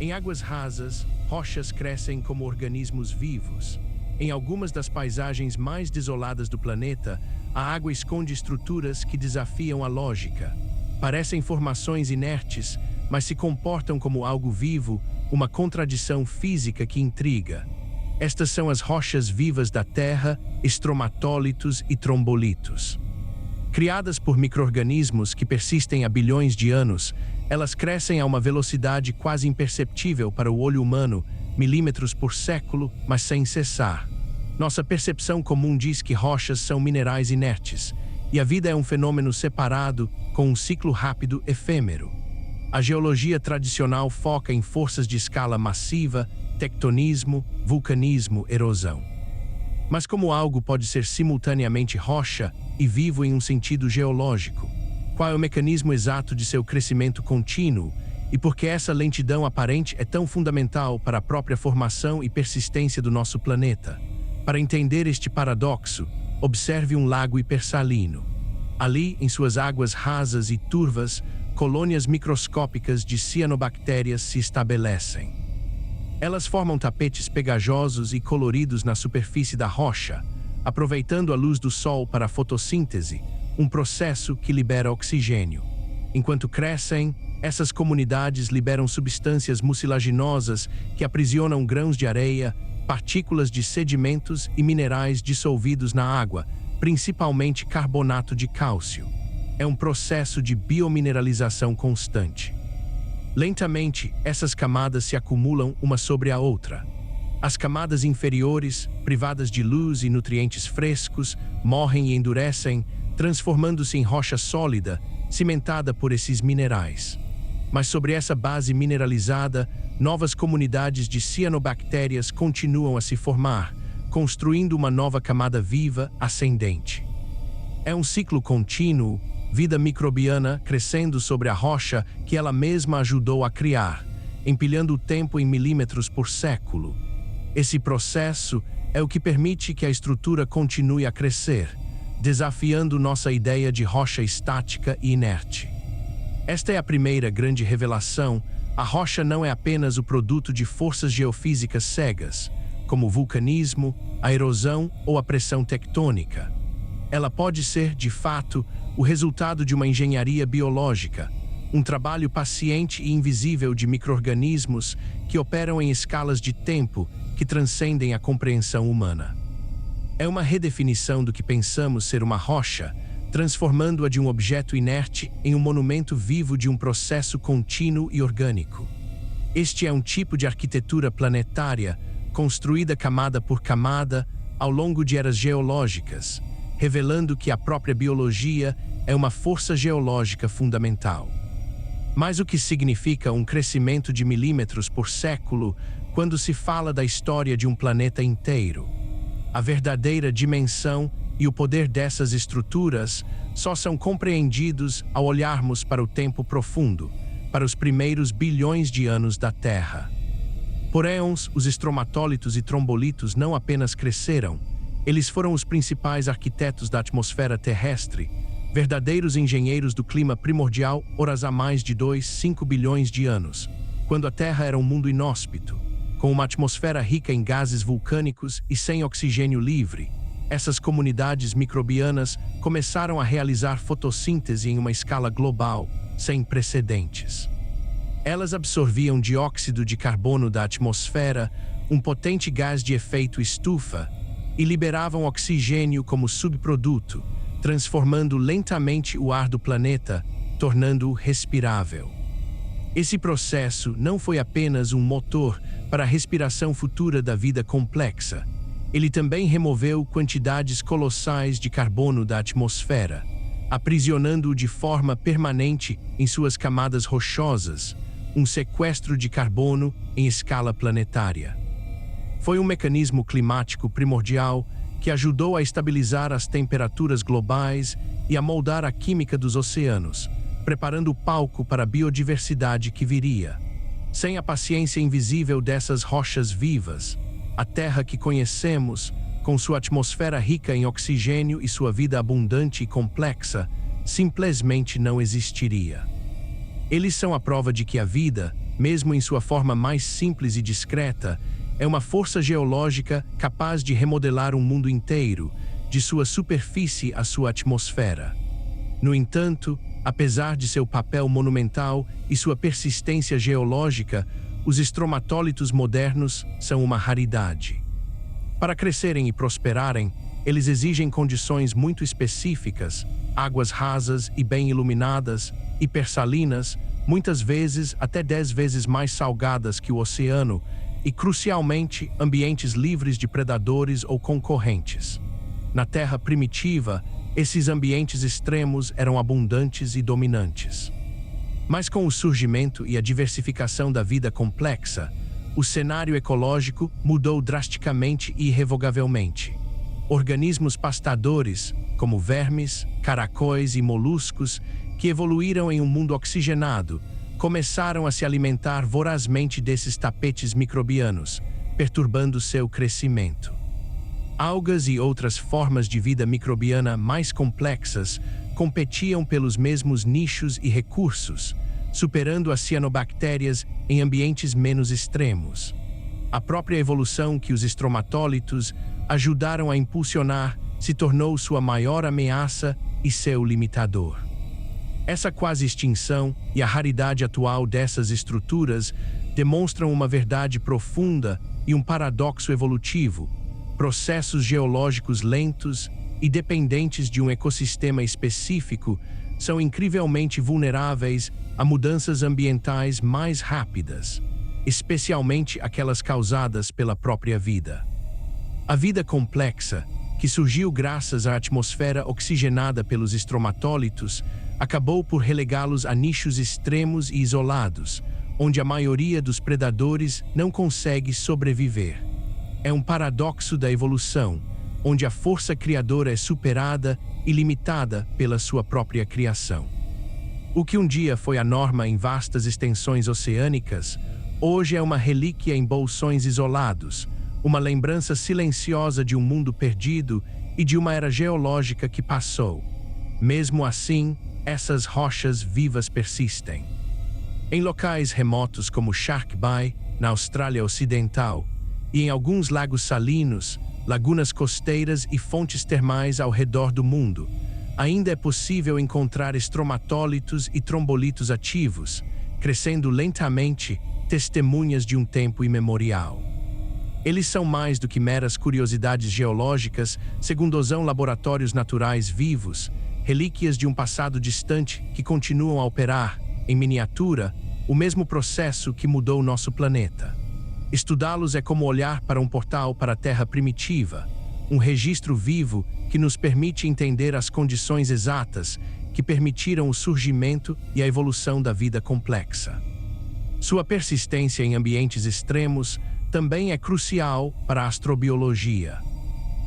Em águas rasas, rochas crescem como organismos vivos. Em algumas das paisagens mais desoladas do planeta, a água esconde estruturas que desafiam a lógica. Parecem formações inertes, mas se comportam como algo vivo, uma contradição física que intriga. Estas são as rochas vivas da Terra, estromatólitos e trombolitos. Criadas por micro-organismos que persistem há bilhões de anos, elas crescem a uma velocidade quase imperceptível para o olho humano, milímetros por século, mas sem cessar. Nossa percepção comum diz que rochas são minerais inertes, e a vida é um fenômeno separado, com um ciclo rápido efêmero. A geologia tradicional foca em forças de escala massiva, tectonismo, vulcanismo, erosão. Mas como algo pode ser simultaneamente rocha e vivo em um sentido geológico? Qual é o mecanismo exato de seu crescimento contínuo e por que essa lentidão aparente é tão fundamental para a própria formação e persistência do nosso planeta? Para entender este paradoxo, observe um lago hipersalino. Ali, em suas águas rasas e turvas, colônias microscópicas de cianobactérias se estabelecem. Elas formam tapetes pegajosos e coloridos na superfície da rocha, aproveitando a luz do sol para a fotossíntese, um processo que libera oxigênio. Enquanto crescem, essas comunidades liberam substâncias mucilaginosas que aprisionam grãos de areia, partículas de sedimentos e minerais dissolvidos na água, principalmente carbonato de cálcio. É um processo de biomineralização constante. Lentamente, essas camadas se acumulam uma sobre a outra. As camadas inferiores, privadas de luz e nutrientes frescos, morrem e endurecem, transformando-se em rocha sólida, cimentada por esses minerais. Mas sobre essa base mineralizada, novas comunidades de cianobactérias continuam a se formar, construindo uma nova camada viva, ascendente. É um ciclo contínuo, vida microbiana crescendo sobre a rocha que ela mesma ajudou a criar, empilhando o tempo em milímetros por século. Esse processo é o que permite que a estrutura continue a crescer, desafiando nossa ideia de rocha estática e inerte. Esta é a primeira grande revelação: a rocha não é apenas o produto de forças geofísicas cegas, como o vulcanismo, a erosão ou a pressão tectônica. Ela pode ser, de fato, o resultado de uma engenharia biológica, um trabalho paciente e invisível de micro-organismos que operam em escalas de tempo que transcendem a compreensão humana. É uma redefinição do que pensamos ser uma rocha, transformando-a de um objeto inerte em um monumento vivo de um processo contínuo e orgânico. Este é um tipo de arquitetura planetária, construída camada por camada, ao longo de eras geológicas, revelando que a própria biologia é uma força geológica fundamental. Mas o que significa um crescimento de milímetros por século quando se fala da história de um planeta inteiro? A verdadeira dimensão e o poder dessas estruturas só são compreendidos ao olharmos para o tempo profundo, para os primeiros bilhões de anos da Terra. Por éons, os estromatólitos e trombolitos não apenas cresceram, eles foram os principais arquitetos da atmosfera terrestre, verdadeiros engenheiros do clima primordial horas há mais de 5 bilhões de anos, quando a Terra era um mundo inóspito, com uma atmosfera rica em gases vulcânicos e sem oxigênio livre. Essas comunidades microbianas começaram a realizar fotossíntese em uma escala global, sem precedentes. Elas absorviam dióxido de carbono da atmosfera, um potente gás de efeito estufa, e liberavam oxigênio como subproduto, transformando lentamente o ar do planeta, tornando-o respirável. Esse processo não foi apenas um motor para a respiração futura da vida complexa. Ele também removeu quantidades colossais de carbono da atmosfera, aprisionando-o de forma permanente em suas camadas rochosas, um sequestro de carbono em escala planetária. Foi um mecanismo climático primordial que ajudou a estabilizar as temperaturas globais e a moldar a química dos oceanos, preparando o palco para a biodiversidade que viria. Sem a paciência invisível dessas rochas vivas, a Terra que conhecemos, com sua atmosfera rica em oxigênio e sua vida abundante e complexa, simplesmente não existiria. Eles são a prova de que a vida, mesmo em sua forma mais simples e discreta, é uma força geológica capaz de remodelar um mundo inteiro, de sua superfície à sua atmosfera. No entanto, apesar de seu papel monumental e sua persistência geológica, os estromatólitos modernos são uma raridade. Para crescerem e prosperarem, eles exigem condições muito específicas, águas rasas e bem iluminadas, hipersalinas, muitas vezes até 10 vezes mais salgadas que o oceano, e, crucialmente, ambientes livres de predadores ou concorrentes. Na Terra primitiva, esses ambientes extremos eram abundantes e dominantes. Mas com o surgimento e a diversificação da vida complexa, o cenário ecológico mudou drasticamente e irrevogavelmente. Organismos pastadores, como vermes, caracóis e moluscos, que evoluíram em um mundo oxigenado, começaram a se alimentar vorazmente desses tapetes microbianos, perturbando seu crescimento. Algas e outras formas de vida microbiana mais complexas competiam pelos mesmos nichos e recursos, superando as cianobactérias em ambientes menos extremos. A própria evolução que os estromatólitos ajudaram a impulsionar se tornou sua maior ameaça e seu limitador. Essa quase extinção e a raridade atual dessas estruturas demonstram uma verdade profunda e um paradoxo evolutivo. Processos geológicos lentos e dependentes de um ecossistema específico são incrivelmente vulneráveis a mudanças ambientais mais rápidas, especialmente aquelas causadas pela própria vida. A vida complexa, que surgiu graças à atmosfera oxigenada pelos estromatólitos, acabou por relegá-los a nichos extremos e isolados, onde a maioria dos predadores não consegue sobreviver. É um paradoxo da evolução, onde a força criadora é superada e limitada pela sua própria criação. O que um dia foi a norma em vastas extensões oceânicas, hoje é uma relíquia em bolsões isolados, uma lembrança silenciosa de um mundo perdido e de uma era geológica que passou. Mesmo assim, essas rochas vivas persistem. Em locais remotos como Shark Bay, na Austrália Ocidental, e em alguns lagos salinos, lagunas costeiras e fontes termais ao redor do mundo, ainda é possível encontrar estromatólitos e trombolitos ativos, crescendo lentamente, testemunhas de um tempo imemorial. Eles são mais do que meras curiosidades geológicas, segundosão laboratórios naturais vivos, relíquias de um passado distante que continuam a operar, em miniatura, o mesmo processo que mudou nosso planeta. Estudá-los é como olhar para um portal para a Terra primitiva, um registro vivo que nos permite entender as condições exatas que permitiram o surgimento e a evolução da vida complexa. Sua persistência em ambientes extremos também é crucial para a astrobiologia.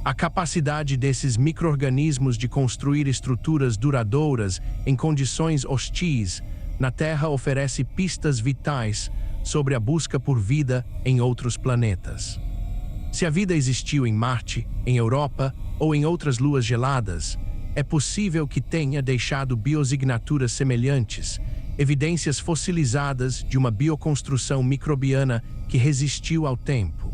A capacidade desses micro-organismos de construir estruturas duradouras em condições hostis na Terra oferece pistas vitais sobre a busca por vida em outros planetas. Se a vida existiu em Marte, em Europa ou em outras luas geladas, é possível que tenha deixado biosignaturas semelhantes, evidências fossilizadas de uma bioconstrução microbiana que resistiu ao tempo.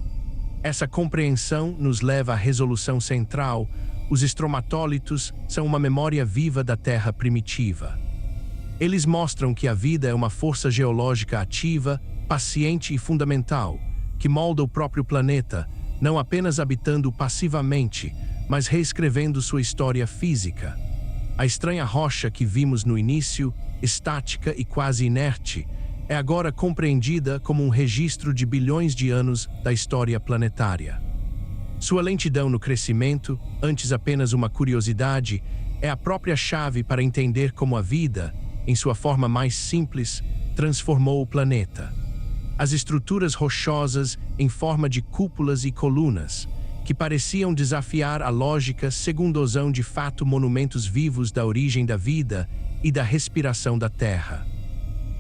Essa compreensão nos leva à resolução central: os estromatólitos são uma memória viva da Terra primitiva. Eles mostram que a vida é uma força geológica ativa, paciente e fundamental, que molda o próprio planeta, não apenas habitando-o passivamente, mas reescrevendo sua história física. A estranha rocha que vimos no início, estática e quase inerte, é agora compreendida como um registro de bilhões de anos da história planetária. Sua lentidão no crescimento, antes apenas uma curiosidade, é a própria chave para entender como a vida, em sua forma mais simples, transformou o planeta. As estruturas rochosas em forma de cúpulas e colunas, que pareciam desafiar a lógica, segundosão de fato monumentos vivos da origem da vida e da respiração da Terra.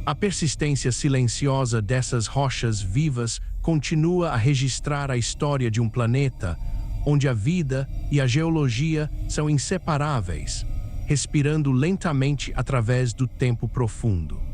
A persistência silenciosa dessas rochas vivas continua a registrar a história de um planeta onde a vida e a geologia são inseparáveis, respirando lentamente através do tempo profundo.